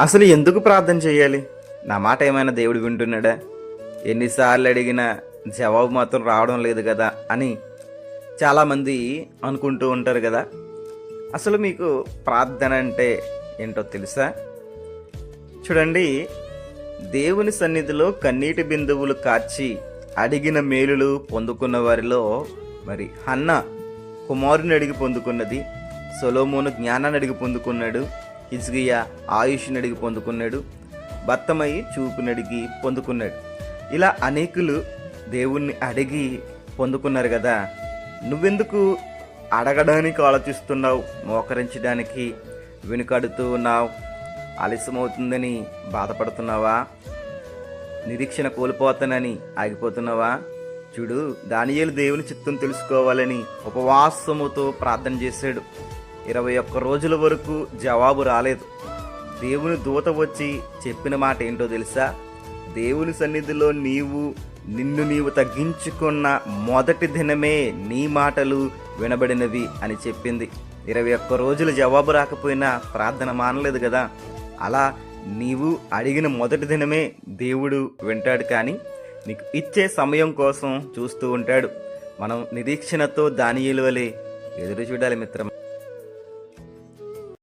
అసలు ఎందుకు ప్రార్థన చేయాలి? నా మాట ఏమైనా దేవుడు వింటున్నాడా? ఎన్నిసార్లు అడిగినా జవాబు మాత్రం రావడం లేదు కదా అని చాలామంది అనుకుంటూ ఉంటారు కదా. అసలు మీకు ప్రార్థన అంటే ఏంటో తెలుసా? చూడండి, దేవుని సన్నిధిలో కన్నీటి బిందువులు కార్చి అడిగిన మేలులు పొందుకున్న వారిలో మరి హన్న కుమారుని అడిగి పొందుకున్నది, సొలొమోను జ్ఞానాన్ని అడిగి పొందుకున్నాడు, హిజ్కియా ఆయుష్ని అడిగి పొందుకున్నాడు, బత్తమయి చూపుని అడిగి పొందుకున్నాడు. ఇలా అనేకులు దేవుణ్ణి అడిగి పొందుకున్నారు కదా. నువ్వెందుకు అడగడానికి ఆలోచిస్తున్నావు? మోకరించడానికి వెనుకడుతూ ఉన్నావు? ఆలస్యమవుతుందని బాధపడుతున్నావా? నిరీక్షణ కోల్పోతానని ఆగిపోతున్నావా? చూడు, దానియేలు దేవుని చిత్తం తెలుసుకోవాలని ఉపవాసముతో ప్రార్థన చేశాడు. 21 రోజుల వరకు జవాబు రాలేదు. దేవుని దూత వచ్చి చెప్పిన మాట ఏంటో తెలుసా? దేవుని సన్నిధిలో నిన్ను నీవు తగ్గించుకున్న మొదటి దినమే నీ మాటలు వినబడినవి అని చెప్పింది. 21 రోజులు జవాబు రాకపోయినా ప్రార్థన మానలేదు కదా. అలా నీవు అడిగిన మొదటి దినమే దేవుడు వింటాడు, కానీ నీకు ఇచ్చే సమయం కోసం చూస్తూ ఉంటాడు. మనం నిరీక్షణతో దానియేలు వలె ఎదురు చూడాలి మిత్రం.